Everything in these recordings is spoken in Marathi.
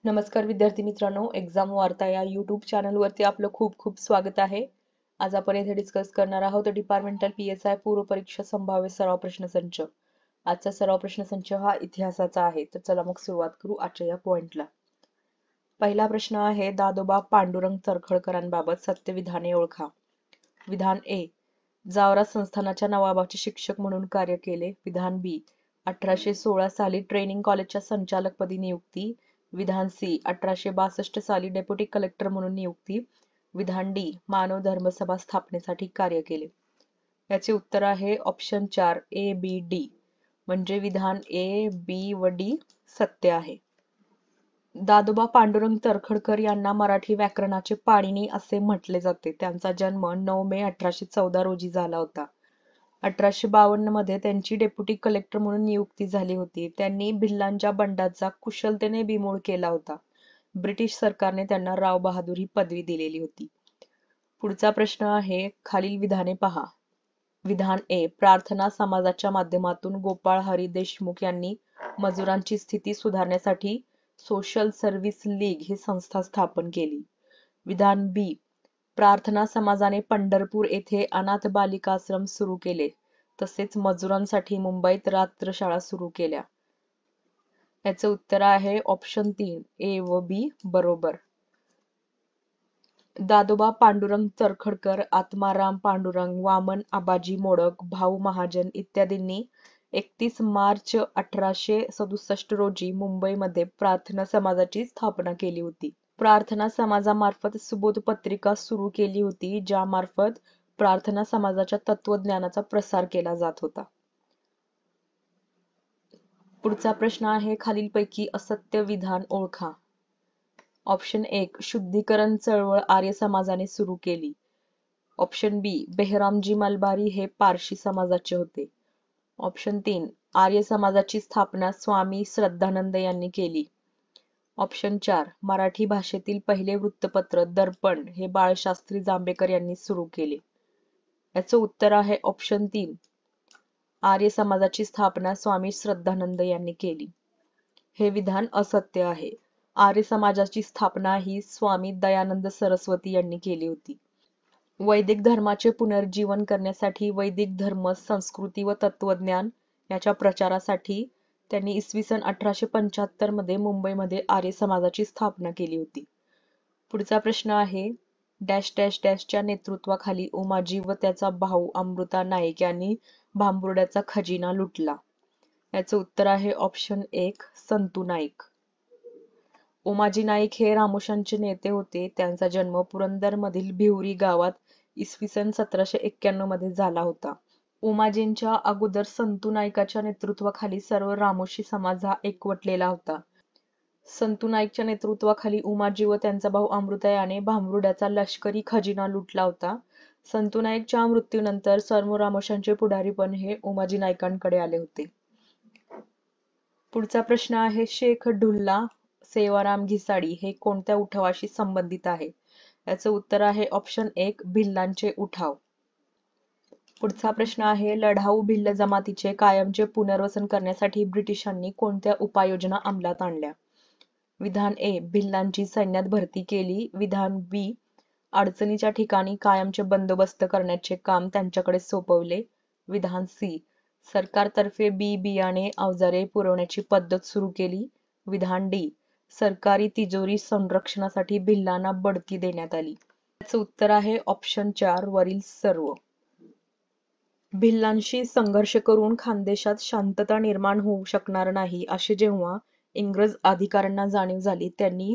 नमस्कार विद्यार्थी मित्रांनो, एक्झाम वार्ता या यूट्यूब चॅनलवरती आपलं खूप खूप स्वागत आहे. आज आपण येथे डिस्कस करणार आहोत डिपार्टमेंटल PSI पूर्व परीक्षा संभाव्य सराव प्रश्नसंच. आजचा सराव प्रश्नसंच हा इतिहासाचा आहे. तर चला मग सुरुवात करू आजच्या या पॉइंटला. पहिला प्रश्न आहे, दादोबा पांडुरंग तर्खडकरांबाबत सत्य विधाने ओळखा. विधान ए, जावरा संस्थानाच्या नवाबाचे शिक्षक म्हणून कार्य केले. विधान बी, 1816 साली ट्रेनिंग कॉलेजच्या संचालकपदी नियुक्ती. विधान सी, 1862 साली डेप्युटी कलेक्टर म्हणून नियुक्ती. विधान डी, मानव धर्मसभा स्थापनेसाठी कार्य केले. याचे उत्तर आहे ऑप्शन 4 ए बी डी, म्हणजे विधान ए बी व डी सत्य आहे. दादोबा पांडुरंग तर्खडकर यांना मराठी व्याकरणाचे पाणिनी असे म्हटले जाते. त्यांचा जन्म 9 मे 1814 रोजी झाला होता. 1852 मध्ये त्यांची डेप्युटी कलेक्टर म्हणून नियुक्ती झाली होती. त्यांनी भिल्लांच्या बंडाचा कुशलतेने बिमोड केला होता. ब्रिटिश सरकारने त्यांना राव बहादूर ही पदवी दिलेली होती. पुढचा प्रश्न आहे, खालील विधाने पहा. विधान ए, प्रार्थना समाजाच्या माध्यमातून गोपाळ हरी देशमुख यांनी मजुरांची स्थिती सुधारण्यासाठी सोशल सर्व्हिस लीग ही संस्था स्थापन केली. विधान बी, प्रार्थना समाजाने पंढरपूर येथे अनाथ बालिकाश्रम सुरू केले, तसेच मजुरांसाठी मुंबईत रात्रशाळा सुरू केल्या. याचे उत्तर आहे ऑप्शन 3 ए व बी बरोबर. दादोबा पांडुरंग तर्खडकर, आत्माराम पांडुरंग, वामन आबाजी मोडक, भाऊ महाजन इत्यादींनी 31 मार्च 1867 रोजी मुंबईमध्ये प्रार्थना समाजाची स्थापना केली होती. प्रार्थना समाजामार्फत सुबोध पत्रिका सुरू केली होती, ज्यामार्फत प्रार्थना समाजाच्या तत्वज्ञानाचा प्रसार केला जात होता. पुढचा प्रश्न आहे, खालीलपैकी असत्य विधान ओळखा. ऑप्शन 1, शुद्धीकरण चळवळ आर्य समाजाने सुरू केली. ऑप्शन बी, बेहरामजी मलबारी हे पारशी समाजाचे होते. ऑप्शन 3, आर्य समाजाची स्थापना स्वामी श्रद्धानंद यांनी केली. ऑप्शन 4, मराठी भाषेतील पहिले वृत्तपत्र दर्पण हे बाळशास्त्री जांभेकर यांनी सुरू केले. याचं उत्तर आहे ऑप्शन 3, आर्य समाजाची स्थापना स्वामी श्रद्धानंद यांनी केली. हे विधान असत्य आहे. आर्य समाजाची स्थापना ही स्वामी दयानंद सरस्वती यांनी केली होती. वैदिक धर्माचे पुनर्जीवन करण्यासाठी वैदिक धर्म, संस्कृती व तत्वज्ञान याच्या प्रचारासाठी त्यांनी इसवी सन 1875 मध्ये मुंबईमध्ये आर्य समाजाची स्थापना केली होती. पुढचा प्रश्न आहे, डॅश डॅश डॅशच्या नेतृत्वाखाली उमाजी व त्याचा भाऊ अमृता नाईक यांनी भांबुर्ड्याचा खजिना लुटला. याचं उत्तर आहे ऑप्शन 1 संतू नाईक. उमाजी नाईक हे रामोशांचे नेते होते. त्यांचा जन्म पुरंदरमधील भिवरी गावात इसवी सन 1791 मध्ये झाला होता. उमाजींच्या अगोदर संतू नाईकाच्या नेतृत्वाखाली सर्व रामोशी समाज हा एकवटलेला होता. संतू नाईकच्या नेतृत्वाखाली उमाजी व त्यांचा भाऊ अमृता याने भांबुर्ड्याचा लष्करी खजिना लुटला होता. संतू नाईकच्या मृत्यूनंतर सर्व रामोशांचे पुढारीपण हे उमाजी नाईकांकडे आले होते. पुढचा प्रश्न आहे, शेख ढुल्ला सेवाराम घिसाडी हे कोणत्या उठावाशी संबंधित आहे. याचं उत्तर आहे ऑप्शन 1 भिल्लांचे उठाव. पुढचा प्रश्न आहे, लढाऊ भिल्ल जमातीचे कायमचे पुनर्वसन करण्यासाठी ब्रिटिशांनी कोणत्या उपाययोजना अंमलात आणल्या. विधान ए, भिल्लांची सैन्यात भरती केली. विधान बी, अडचणीच्या ठिकाणी कायमचे बंदोबस्त करण्याचे काम त्यांच्याकडे सोपवले. विधान सी, सरकारतर्फे बी बियाणे अवजारे पुरवण्याची पद्धत सुरू केली. विधान डी, सरकारी तिजोरी संरक्षणासाठी भिल्लांना बढती देण्यात आली. याचं उत्तर आहे ऑप्शन 4 वरील सर्व. भिल्लांशी संघर्ष करून खानदेशात शांतता निर्माण होऊ शकणार नाही अशी जेव्हा इंग्रज अधिकाऱ्यांना जाणीव झाली, त्यांनी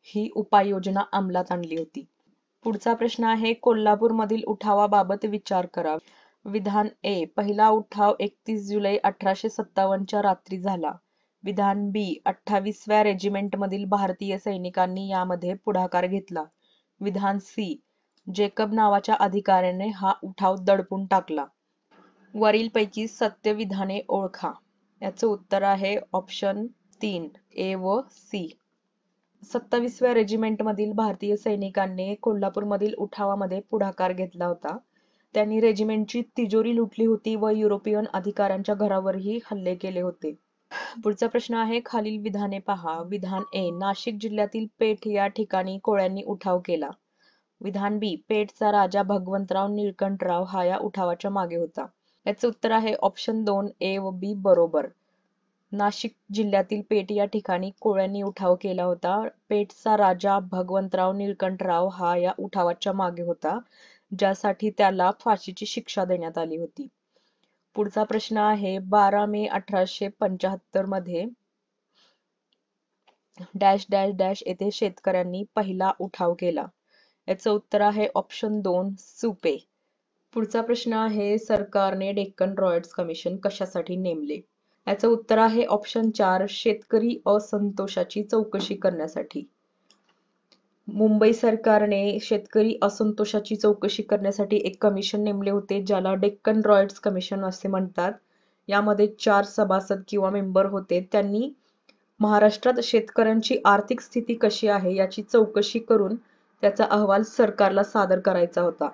ही उपाययोजना अंमलात आणली होती. पुढचा प्रश्न आहे, कोल्हापूरमधील उठावाबाबत विचार करा. विधान ए, पहिला उठाव 31 जुलै 1857 च्या रात्री झाला. विधान बी, 28व्या रेजिमेंटमधील भारतीय सैनिकांनी यामध्ये पुढाकार घेतला. विधान सी, जेकब नावाच्या अधिकाऱ्याने हा उठाव दडपून टाकला. वरीलपैकी सत्य विधाने ओळखा. याचं उत्तर आहे ऑप्शन 3 ए व सी. 27व्या रेजिमेंटमधील भारतीय सैनिकांनी कोल्हापूरमधील उठावामध्ये पुढाकार घेतला होता. त्यांनी रेजिमेंटची तिजोरी लुटली होती व युरोपियन अधिकाऱ्यांच्या घरावरही हल्ले केले होते. पुढचा प्रश्न आहे खालील विधाने पहा. विधान ए, नाशिक जिल्ह्यातील पेठ या ठिकाणी कोळ्यांनी उठाव केला. विधान बी, पेठचा राजा भगवंतराव निळकंठराव हा या उठावाच्या मागे होता. याचे उत्तर आहे ऑप्शन 2 ए व बी बरोबर. नाशिक जिल्ह्यातील पेठ या ठिकाणी कोळ्यांनी उठाव केला होता. पेठचा राजा भगवंतराव निळकंठराव हा या उठावाच्या मागे होता, ज्यासाठी त्याला फाशीची शिक्षा देण्यात आली होती. पुढचा प्रश्न आहे 12 मे 1875 मध्ये डॅश डॅश डॅश येथे शेतकऱ्यांनी पहिला उठाव केला. याचं उत्तर आहे ऑप्शन 2 सुपे. पुढचा प्रश्न आहे सरकारने डेक्कन रॉयट्स कमिशन कशासाठी नेमले. याचं उत्तर आहे ऑप्शन 4 शेतकरी असंतोषाची चौकशी करण्यासाठी. मुंबई सरकारने शेतकरी असंतोषाची चौकशी करण्यासाठी एक कमिशन नेमले होते, ज्याला डेक्कन रॉयट्स कमिशन असे म्हणतात. यामध्ये 4 सभासद किंवा मेंबर होते. त्यांनी महाराष्ट्रात शेतकऱ्यांची आर्थिक स्थिती कशी आहे याची चौकशी करून त्याचा अहवाल सरकारला सादर करायचा होता.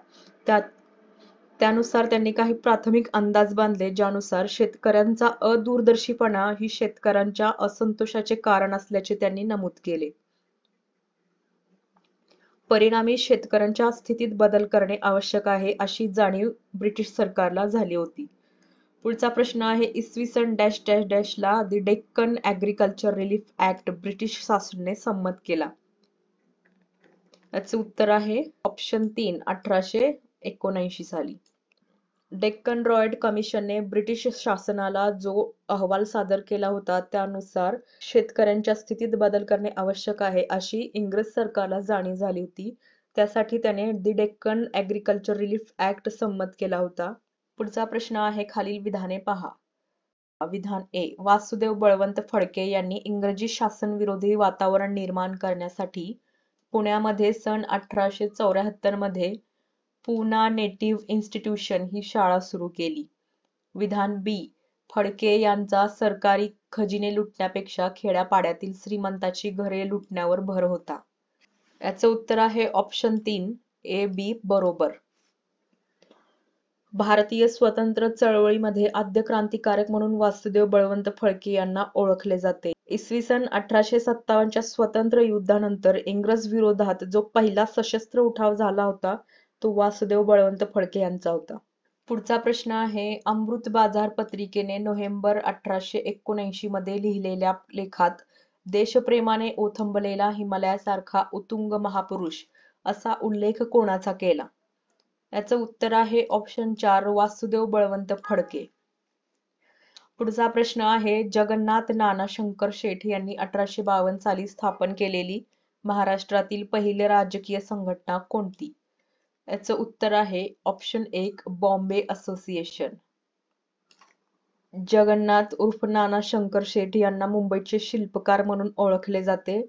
त्यानुसार त्यांनी काही प्राथमिक अंदाज बांधले, ज्यानुसार शेतकऱ्यांचा अदूरदर्शीपणा ही शेतकऱ्यांच्या असंतोषाचे कारण असल्याचे त्यांनी नमूद केले. परिणामी शेतकऱ्यांच्या स्थितीत बदल करणे आवश्यक आहे अशी जाणीव ब्रिटिश सरकारला झाली होती. पुढचा प्रश्न आहे इसवी सन डॅश डॅश डॅश ला the Deccan agriculture relief act British शासनाने संमत केला. याचे उत्तर आहे ऑप्शन 3 1879 साली. डेक्कन रॉयट कमिशनने ब्रिटिश शासनाला जो अहवाल सादर केला होता, त्यानुसार शेतकऱ्यांच्या स्थितीत बदल करणे आवश्यक आहे अशी इंग्रज सरकारला जाणीव झाली होती. त्यासाठी त्याने the Deccan agriculture relief act संमत केला होता. पुढचा प्रश्न आहे खालील विधाने पहा. विधान ए, वासुदेव बळवंत फडके यांनी इंग्रजी शासनविरोधी वातावरण निर्माण करण्यासाठी पुण्यामध्ये सन 1874 मध्ये पूना नेटिव्ह इन्स्टिट्यूशन ही शाळा सुरू केली. विधान बी, फडके यांचा सरकारी खजिने लुटण्यापेक्षा खेड्यापाड्यातील श्रीमंतांची घरे लुटण्यावर भर होता. याचं उत्तर आहे ऑप्शन 3 ए बी बरोबर. भारतीय स्वतंत्र चळवळीमध्ये आद्य क्रांतिकारक म्हणून वासुदेव बळवंत फडके यांना ओळखले जाते. इसवी सन 1857 च्या स्वतंत्र युद्धानंतर इंग्रज विरोधात जो पहिला सशस्त्र उठाव झाला होता, तो वासुदेव बळवंत फडके यांचा होता. पुढचा प्रश्न आहे अमृत बाजार पत्रिकेने नोव्हेंबर 1879 मध्ये लिहिलेल्या लेखात देशप्रेमाने ओथंबलेला हिमालयासारखा उत्तुंग महापुरुष असा उल्लेख कोणाचा केला. याचं उत्तर आहे ऑप्शन 4 वासुदेव बळवंत फडके. पुढचा प्रश्न आहे जगन्नाथ नाना शंकर शेठ यांनी 1852 साली स्थापन केलेली महाराष्ट्रातील पहिली राजकीय संघटना कोणती. याचं उत्तर आहे ऑप्शन 1 बॉम्बे असोसिएशन. जगन्नाथ उर्फ नाना शंकर शेठ यांना मुंबईचे शिल्पकार म्हणून ओळखले जाते.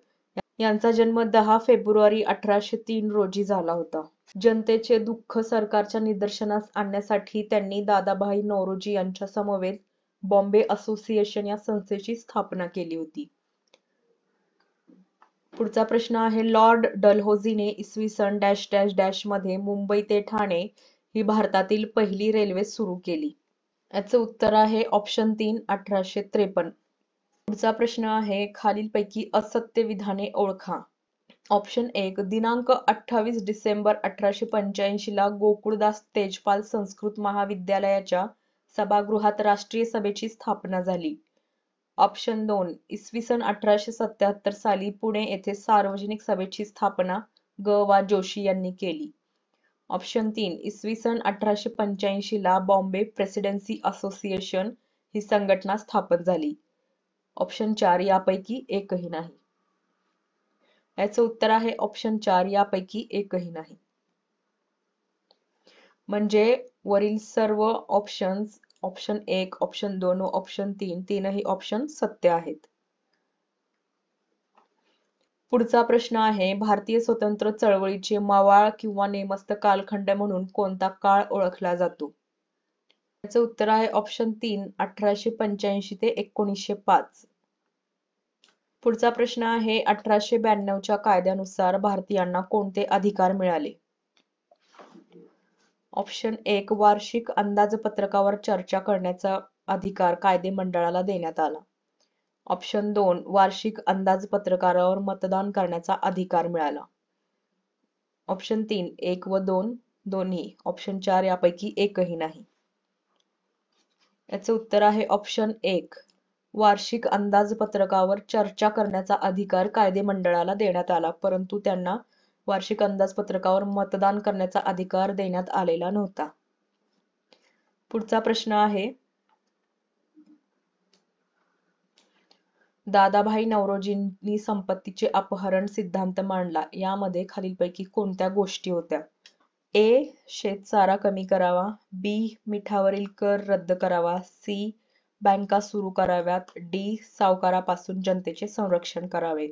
यांचा जन्म 10 फेब्रुवारी 1803 रोजी झाला होता. जनतेचे दुःख सरकारच्या निदर्शनास आणण्यासाठी त्यांनी दादाभाई नौरोजी यांच्या समवेत बॉम्बे असोसिएशन या संस्थेची स्थापना केली होती. पुढचा प्रश्न आहे लॉर्ड डलहौसीने इसवी सन डॅश डॅश डॅश मध्ये मुंबई ते ठाणे ही भारतातील पहिली रेल्वे सुरू केली. याचं उत्तर आहे ऑप्शन 3 1853. पुढचा प्रश्न आहे खालीलपैकी असत्य विधाने ओळखा. ऑप्शन 1 दिनांक 28 डिसेंबर 1885 ला गोकुळदास तेजपाल संस्कृत महाविद्यालयाच्या सभागृहात राष्ट्रीय सभेची स्थापना झाली. ऑप्शन 2 इसवी सन 1877 साली पुणे येथे सार्वजनिक सभेची स्थापना ग वा जोशी यांनी केली. ऑप्शन 3 इसवी सन 1885 ला बॉम्बे प्रेसिडेन्सी असोसिएशन ही संघटना स्थापन झाली. ऑप्शन 4 यापैकी एकही नाही. याचं उत्तर आहे ऑप्शन 4 यापैकी एकही नाही. म्हणजे वरील सर्व ऑप्शन्स ऑप्शन 1 ऑप्शन 2 व ऑप्शन 3 तीनही ऑप्शन सत्य आहेत. पुढचा प्रश्न आहे भारतीय स्वतंत्र चळवळीचे मवाळ किंवा नेमस्त कालखंड म्हणून कोणता काळ ओळखला जातो. याचं उत्तर आहे ऑप्शन 3 1885 ते 1905. पुढचा प्रश्न आहे 1892 च्या कायद्यानुसार भारतीयांना कोणते अधिकार मिळाले. ऑप्शन 1 वार्षिक अंदाजपत्रकावर चर्चा करण्याचा अधिकार कायदेमंडळाला देण्यात आला. ऑप्शन 2 वार्षिक अंदाजपत्रकावर मतदान करण्याचा अधिकार मिळाला. ऑप्शन 3 1 व 2 दोन्ही. ऑप्शन 4 यापैकी एकही नाही. याचे उत्तर आहे ऑप्शन 1 वार्षिक अंदाजपत्रकावर चर्चा करण्याचा अधिकार कायदेमंडळाला देण्यात आला, परंतु त्यांना वार्षिक अंदाजपत्रकावर मतदान करण्याचा अधिकार देण्यात आलेला नव्हता. पुढचा प्रश्न आहे दादाभाई नौरोजींनी संपत्तीचे अपहरण सिद्धांत मांडला. यामध्ये खालीलपैकी कोणत्या गोष्टी होत्या? ए. शेतसारा कमी करावा. बी. मिठावरील कर रद्द करावा. सी. बँका सुरू कराव्यात. डी. सावकारापासून जनतेचे संरक्षण करावे.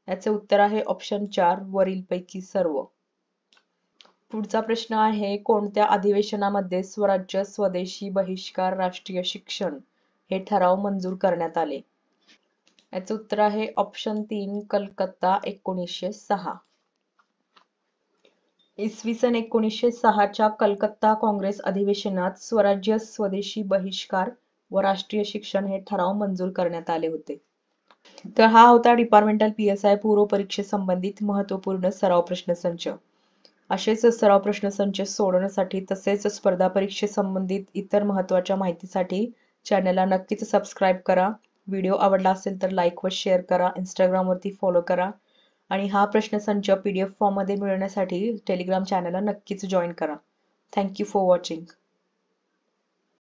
याचे उत्तर आहे ऑप्शन 4 वरीलपैकी सर्व. पुढचा प्रश्न आहे कोणत्या अधिवेशनामध्ये स्वराज्य, स्वदेशी, बहिष्कार, राष्ट्रीय शिक्षण हे ठराव मंजूर करण्यात आले? याचे उत्तर आहे ऑप्शन 3 कलकत्ता 1906. इसवी सन 1906च्या कलकत्ता काँग्रेस अधिवेशनात स्वराज्य, स्वदेशी, बहिष्कार व राष्ट्रीय शिक्षण हे ठराव मंजूर करण्यात आले होते. तर हा होता डिपार्टमेंटल PSI पूर्व परीक्षेसंबंधित महत्त्वपूर्ण सराव प्रश्नसंच. असेच सराव प्रश्नसंच सोडवण्यासाठी तसेच स्पर्धा परीक्षेसंबंधित इतर महत्त्वाच्या माहितीसाठी चॅनलला नक्कीच सबस्क्राईब करा. व्हिडिओ आवडला असेल तर लाईक व शेअर करा. इंस्टाग्रामवरती फॉलो करा आणि हा प्रश्नसंच PDF फॉर्ममध्ये मिळवण्यासाठी टेलिग्राम चॅनलला नक्कीच जॉईन करा. Thank you for watching.